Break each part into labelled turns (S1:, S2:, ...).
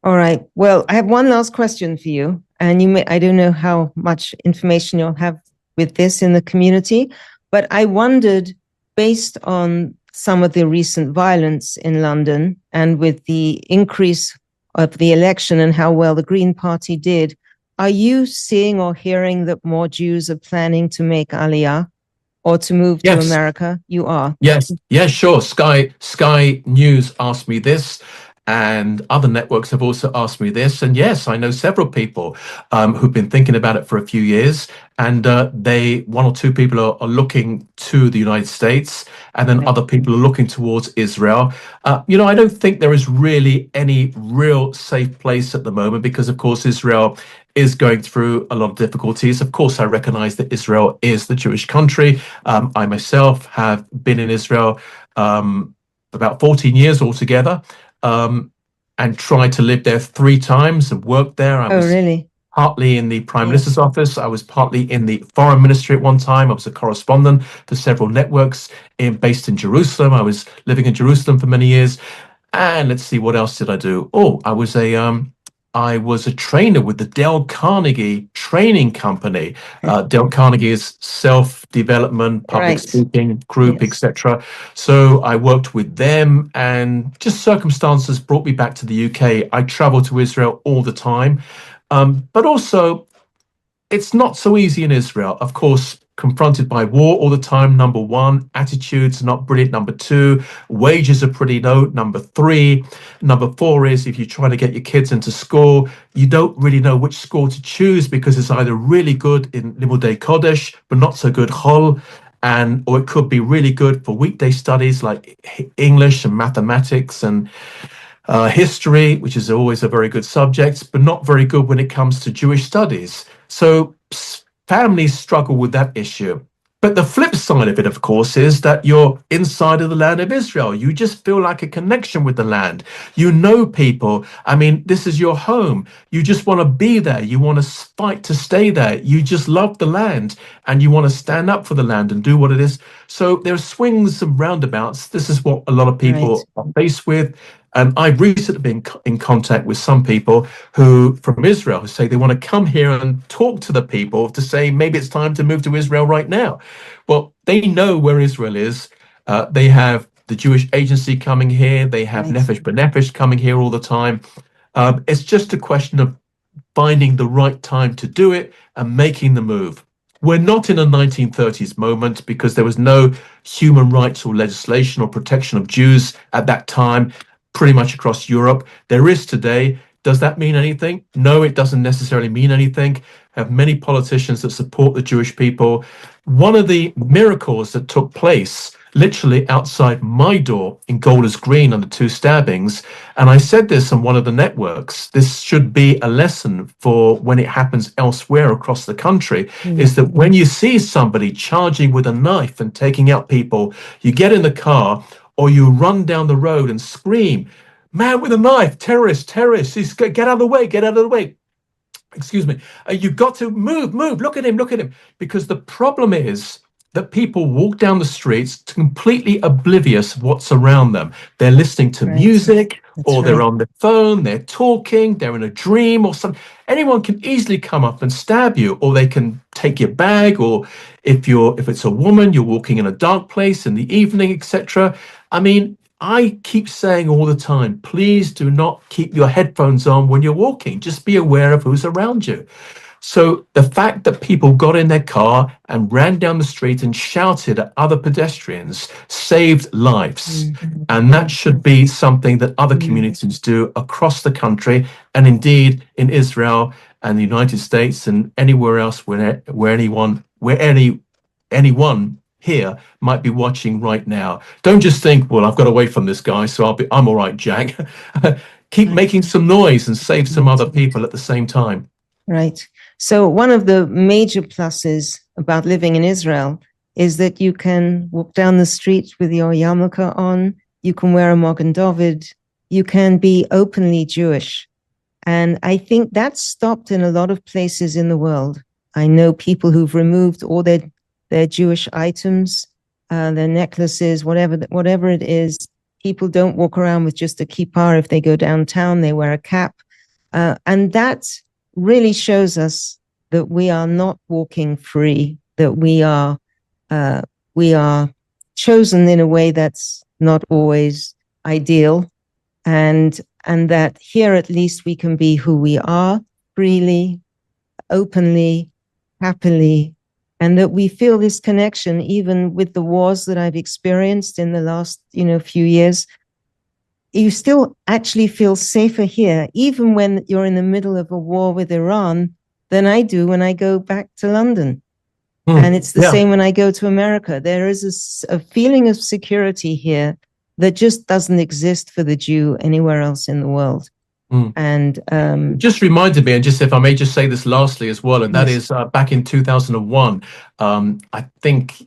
S1: All right. Well, I have one last question for you. And I don't know how much information you'll have with this in the community, but I wondered, based on some of the recent violence in London and with the increase of the election and how well the Green Party did, are you seeing or hearing that more Jews are planning to make Aliyah or to move to
S2: Yes,
S1: America? You are.
S2: yes, sure. Sky News asked me this, and other networks have also asked me this. And yes, I know several people who've been thinking about it for a few years, and one or two people are looking to the United States, and then
S1: Right.
S2: other people are looking towards Israel. I don't think there is really any real safe place at the moment because, of course, Israel is going through a lot of difficulties. Of course, I recognize that Israel is the Jewish country. I myself have been in Israel about 14 years altogether, and tried to live there 3 times and worked there. I
S1: Oh,
S2: was
S1: really?
S2: partly in the Prime
S1: Yes.
S2: Minister's office. I was partly in the Foreign Ministry at one time. I was a correspondent for several networks based in Jerusalem. I was living in Jerusalem for many years. And let's see, what else did I do? Oh, I was a trainer with the Dale Carnegie training company. Dale Carnegie is self-development, public
S1: Right.
S2: speaking group,
S1: Yes.
S2: etc. So I worked with them, and just circumstances brought me back to the UK. I travel to Israel all the time, but also it's not so easy in Israel. Of course, confronted by war all the time. Number one, attitudes not brilliant. Number two, wages are pretty low. Number three, number four is if you're trying to get your kids into school, you don't really know which school to choose because it's either really good in Limudei Kodesh, but not so good Chol, or it could be really good for weekday studies like English and mathematics and history, which is always a very good subject, but not very good when it comes to Jewish studies. So families struggle with that issue. But the flip side of it, of course, is that you're inside of the land of Israel. You just feel like a connection with the land. You know people. I mean, this is your home. You just want to be there. You want to fight to stay there. You just love the land and you want to stand up for the land and do what it is. So there are swings and roundabouts. This is what a lot of people are faced with. And I've recently been in contact with some people from Israel who say they want to come here and talk to the people to say maybe it's time to move to Israel right now. Well, they know where Israel is. They have the Jewish Agency coming here. They have Nefesh B'Nefesh coming here all the time. It's just a question of finding the right time to do it and making the move. We're not in a 1930s moment because there was no human rights or legislation or protection of Jews at that time, pretty much across Europe. There is today. Does that mean anything? No, it doesn't necessarily mean anything. Have many politicians that support the Jewish people. One of the miracles that took place literally outside my door in Golders Green on the 2 stabbings, and I said this on one of the networks, this should be a lesson for when it happens elsewhere across the country, is that when you see somebody charging with a knife and taking out people, you get in the car or you run down the road and scream, "Man with a knife, terrorist, terrorist, get out of the way, get out of the way." Excuse me. You've got to move, look at him, look at him. Because the problem is that people walk down the streets completely oblivious of what's around them. They're listening to music, or they're on their phone, they're talking, they're in a dream or something. Anyone can easily come up and stab you, or they can take your bag, or if it's a woman, you're walking in a dark place in the evening, etc. I mean, I keep saying all the time, please do not keep your headphones on when you're walking. Just be aware of who's around you. So the fact that people got in their car and ran down the street and shouted at other pedestrians saved lives. And that should be something that other communities do across the country, and indeed in Israel and the United States and anywhere else where anyone here might be watching right now. Don't just think, well, I've got away from this guy, so I'm all right, Jack. Keep making some noise and save some other people at the same time.
S1: Right. So one of the major pluses about living in Israel is that you can walk down the street with your yarmulke on, you can wear a Magen David, you can be openly Jewish. And I think that's stopped in a lot of places in the world. I know people who've removed all their Jewish items, their necklaces, whatever it is. People don't walk around with just a kippah. If they go downtown, they wear a cap. And that really shows us that we are not walking free, that we are chosen in a way that's not always ideal, and that here at least we can be who we are freely, openly, happily, and that we feel this connection even with the wars that I've experienced in the last, few years. You still actually feel safer here, even when you're in the middle of a war with Iran, than I do when I go back to London. And it's the same when I go to America. There is a feeling of security here that just doesn't exist for the Jew anywhere else in the world. And
S2: it just reminded me, and just if I may just say this lastly as well, and that is back in 2001, I think,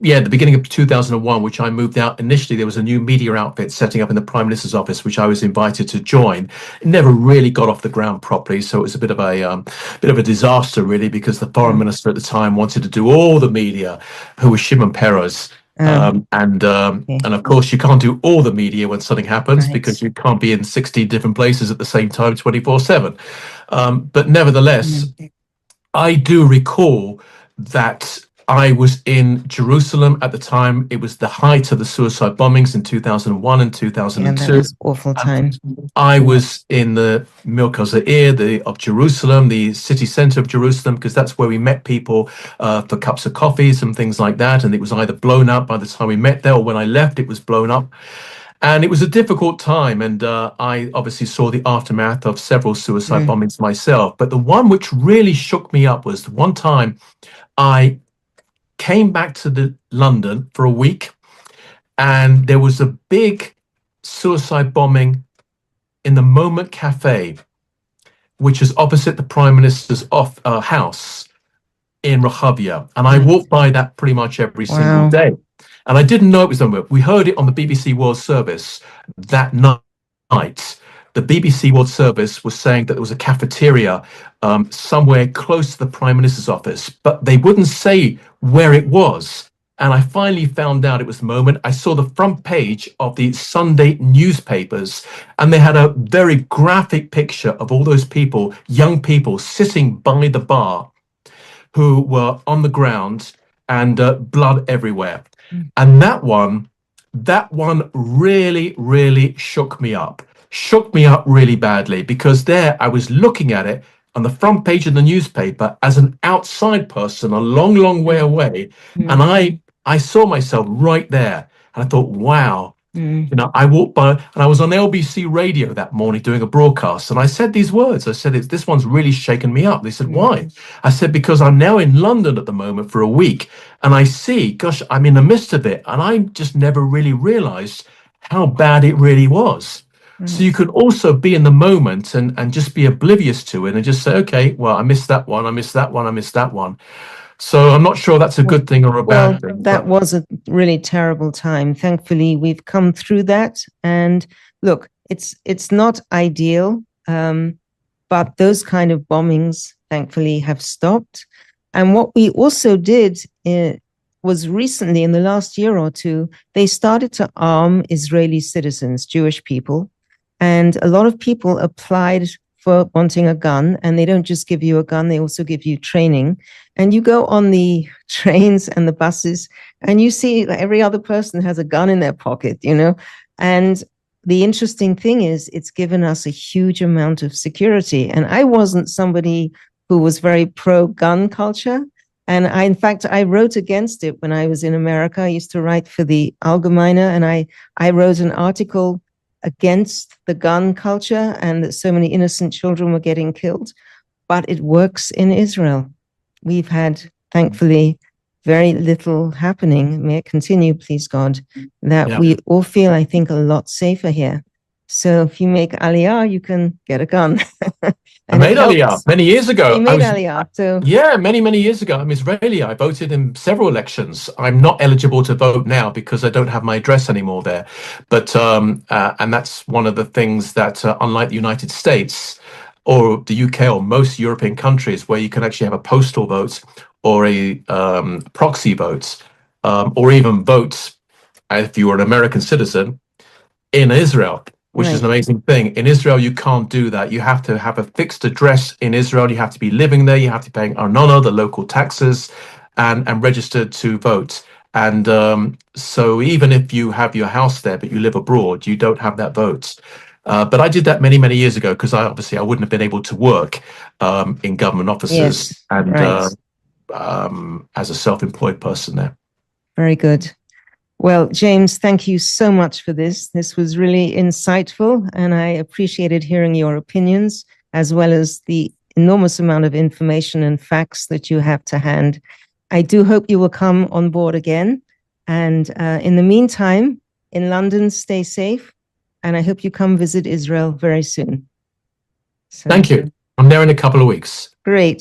S2: the beginning of 2001, which I moved out initially, there was a new media outfit setting up in the Prime Minister's office, which I was invited to join. It never really got off the ground properly, so it was a bit of a disaster, really, because the foreign minister at the time wanted to do all the media, who was Shimon Peres. And of course, you can't do all the media when something happens, because you can't be in 60 different places at the same time 24/7. But nevertheless, I do recall that I was in Jerusalem at the time. It was the height of the suicide bombings in 2001 and 2002.
S1: That was awful time.
S2: I was in the Merkaz of Jerusalem, the city center of Jerusalem, because that's where we met people for cups of coffees and things like that. And it was either blown up by the time we met there, or when I left, it was blown up. And it was a difficult time, and I obviously saw the aftermath of several suicide bombings myself. But the one which really shook me up was the one time I came back to London for a week, and there was a big suicide bombing in the Moment Cafe, which is opposite the Prime Minister's house in Rehovia. And I walked by that pretty much every single day. And I didn't know it was done. We heard it on the BBC World Service that night. The BBC World Service was saying that there was a cafeteria somewhere close to the Prime Minister's office, but they wouldn't say where it was. And I finally found out it was the Moment. I saw the front page of the Sunday newspapers, and they had a very graphic picture of all those people, young people, sitting by the bar, who were on the ground, and blood everywhere. And that one really, really shook me up really badly, because there I was looking at it on the front page of the newspaper as an outside person, a long, long way away. And I saw myself right there. And I thought, wow. I walked by, and I was on LBC radio that morning doing a broadcast, and I said these words. I said, this one's really shaken me up. They said, why? I said, because I'm now in London at the moment for a week, and I see, gosh, I'm in the midst of it, and I just never really realized how bad it really was. So you could also be in the moment and just be oblivious to it and just say, okay, well, I missed that one, I missed that one, I missed that one. So I'm not sure that's a good thing or a bad thing.
S1: That was a really terrible time. Thankfully, we've come through that. And look, it's not ideal, but those kind of bombings, thankfully, have stopped. And what we also did was recently, in the last year or two, they started to arm Israeli citizens, Jewish people. And a lot of people applied for wanting a gun, and they don't just give you a gun, they also give you training. And you go on the trains and the buses, and you see every other person has a gun in their pocket, And the interesting thing is, it's given us a huge amount of security. And I wasn't somebody who was very pro-gun culture. And in fact, I wrote against it when I was in America. I used to write for the Allgemeine, and I wrote an article against the gun culture and that so many innocent children were getting killed. But it works in Israel. We've had, thankfully, very little happening. May it continue, please God, that we all feel, I think, a lot safer here. So if you make Aliyah, you can get a gun.
S2: I made Aliyah many years ago.
S1: You made Aliyah, so...
S2: Yeah, many, many years ago. I'm Israeli. I voted in several elections. I'm not eligible to vote now because I don't have my address anymore there. But and that's one of the things that, unlike the United States or the UK or most European countries, where you can actually have a postal vote or a proxy vote, or even vote if you were an American citizen in Israel. which is
S1: Right.
S2: an amazing thing. In Israel, you can't do that. You have to have a fixed address in Israel. You have to be living there. You have to pay arnona, the local taxes, and registered to vote. And so even if you have your house there, but you live abroad, you don't have that vote. But I did that many, many years ago because I wouldn't have been able to work in government offices
S1: Yes.
S2: and
S1: Right.
S2: as a self-employed person there.
S1: Very good. Well, James, thank you so much for this. This was really insightful, and I appreciated hearing your opinions as well as the enormous amount of information and facts that you have to hand. I do hope you will come on board again. And in the meantime, in London, stay safe. And I hope you come visit Israel very soon. So,
S2: Thank you. I'm there in a couple of weeks.
S1: Great.